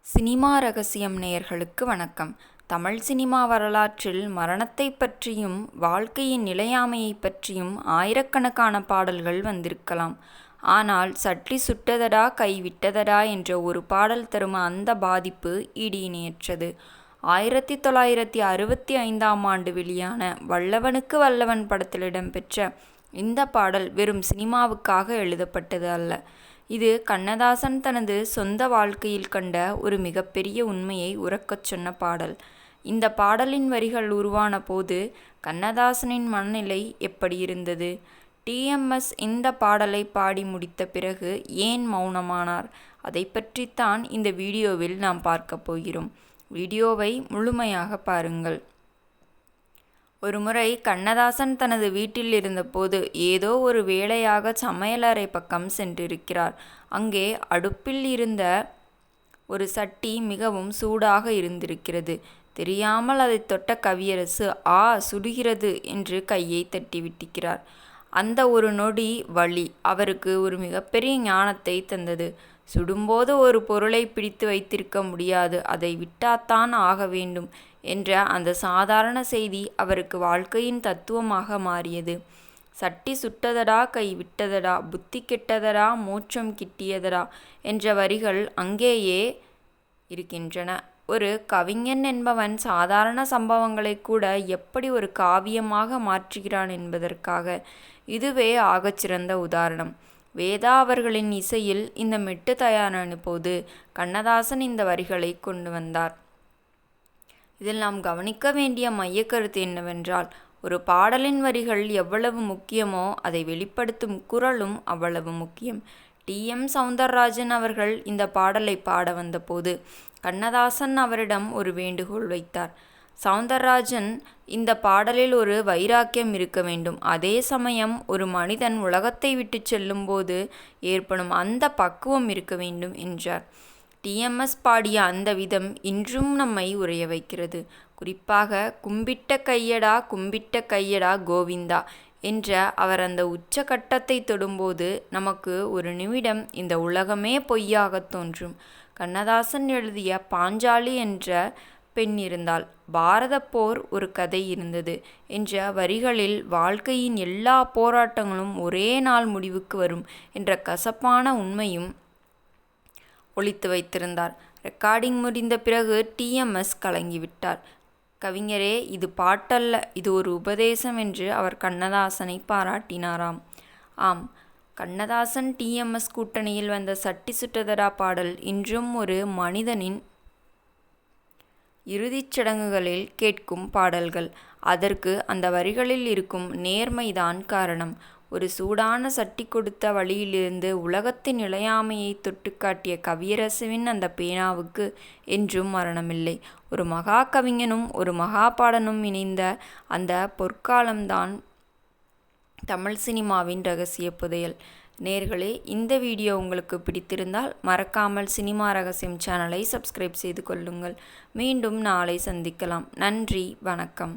Cinema ரகசியம் நேயர்களுக்கு வணக்கம். தமிழ் சினிமா வரலாற்றில் மரணத்தை பற்றியும் வாழ்க்கையின் நிலையாமையை பற்றியும் ஆயிரக்கணக்கான பாடல்கள் வந்திருக்கலாம். ஆனால் சட்டி சுட்டதடா கை விட்டதடா என்ற ஒரு பாடல் தரும் அந்த பாதிப்பு ஈடு இணையற்றது. 1965ஆம் ஆண்டு வெளியான வல்லவனுக்கு வல்லவன் படத்தில் இடம்பெற்ற இந்த பாடல் வெறும் சினிமாவுக்காக எழுதப்பட்டது அல்ல. இது கண்ணதாசன் தனது சொந்த வாழ்க்கையில் கண்ட ஒரு மிகப்பெரிய உண்மையை உரக்கச் சொன்ன பாடல். இந்த பாடலின் வரிகள் உருவான போது கண்ணதாசனின் மனநிலை எப்படி இருந்தது? டிஎம்எஸ் இந்த பாடலை பாடி முடித்த பிறகு ஏன் மௌனமானார்? அதை பற்றித்தான் இந்த வீடியோவில் நாம் பார்க்க போகிறோம். வீடியோவை முழுமையாக பாருங்கள். ஒருமுறை கண்ணதாசன் தனது வீட்டில் இருந்தபோது ஏதோ ஒரு வேலையாக சமையலறை பக்கம் சென்றிருக்கிறார். அங்கே அடுப்பில் இருந்த ஒரு சட்டி மிகவும் சூடாக இருந்திருக்கிறது. தெரியாமல் அதை தொட்ட கவியரசு சுடுகிறது என்று கையை தட்டிவிட்டிருக்கிறார். அந்த ஒரு நொடி வலி அவருக்கு ஒரு மிகப்பெரிய ஞானத்தை தந்தது. சுடும்போது ஒரு பொருளை பிடித்து வைத்திருக்க முடியாது, அதை விட்டாத்தான் ஆக வேண்டும் என்ற அந்த சாதாரண செய்தி அவருக்கு வாழ்க்கையின் தத்துவமாக மாறியது. சட்டி சுட்டதடா கை விட்டதடா, புத்தி கெட்டதடா மோட்சம் கிட்டியதடா என்ற வரிகள் அங்கேயே இருக்கின்றன. ஒரு கவிஞன் என்பவன் சாதாரண சம்பவங்களை கூட எப்படி ஒரு காவியமாக மாற்றுகிறான் என்பதற்காக இதுவே ஆகச்சிறந்த உதாரணம். வேதா அவர்களின் இசையில் இந்த மெட்டு தயாரான போது கண்ணதாசன் இந்த வரிகளை கொண்டு வந்தார். இதில் நாம் கவனிக்க வேண்டிய மையக்கருத்து என்னவென்றால், ஒரு பாடலின் வரிகள் எவ்வளவு முக்கியமோ அதை வெளிப்படுத்தும் குரலும் அவ்வளவு முக்கியம். டி.எம். சௌந்தரராஜன் அவர்கள் இந்த பாடலை பாட வந்தபோது கண்ணதாசன் அவரிடம் ஒரு வேண்டுகோள் வைத்தார். சௌந்தரராஜன், இந்த பாடலில் ஒரு வைராக்கியம் இருக்க வேண்டும், அதே சமயம் ஒரு மனிதன் உலகத்தை விட்டு செல்லும்போது ஏற்படும் அந்த பக்குவம் இருக்க வேண்டும் என்றார். டிஎம்எஸ் பாடிய அந்த விதம் இன்றும் நம்மை உறைய வைக்கிறது. குறிப்பாக கும்பிட்ட கையடா கோவிந்தா என்ற அவர் அந்த உச்சகட்டத்தை தொடும்போது நமக்கு ஒரு நிமிடம் இந்த உலகமே பொய்யாக தோன்றும். கண்ணதாசன் எழுதிய பாஞ்சாலி என்ற பெண் இருந்தால், பாரத போர் ஒரு கதை இருந்தது என்ற வரிகளில் வாழ்க்கையின் எல்லா போராட்டங்களும் ஒரே நாள் முடிவுக்கு வரும் என்ற கசப்பான உண்மையும் ஒளித்து வைத்திருந்தார். ரெக்கார்டிங் முடிந்த பிறகு டிஎம்எஸ் கலங்கிவிட்டார். கவிஞரே, இது பாட்டல்ல, இது ஒரு உபதேசம் என்று அவர் கண்ணதாசனை பாராட்டினாராம். ஆம், கண்ணதாசன் டிஎம்எஸ் கூட்டணியில் வந்த சட்டி சுட்டதடா பாடல் இன்றும் ஒரு மனிதனின் இறுதிச் சடங்குகளில் கேட்கும் பாடல்கள். அதற்கு அந்த வரிகளில் இருக்கும் நேர்மைதான் காரணம். ஒரு சூடான சட்டி கொடுத்த வழியிலிருந்து உலகத்தின் நிலையாமையை தொட்டு காட்டிய கவியரசுவின் அந்த பேனாவுக்கு என்றும் மரணமில்லை. ஒரு மகா கவிஞனும் ஒரு மகாபாடனும் இணைந்த அந்த பொற்காலம்தான் தமிழ் சினிமாவின் இரகசிய புதையல். நேயர்களே, இந்த வீடியோ உங்களுக்கு பிடித்திருந்தால் மறக்காமல் சினிமா ரகசியம் சேனலை சப்ஸ்கிரைப் செய்து கொள்ளுங்கள். மீண்டும் நாளை சந்திக்கலாம். நன்றி, வணக்கம்.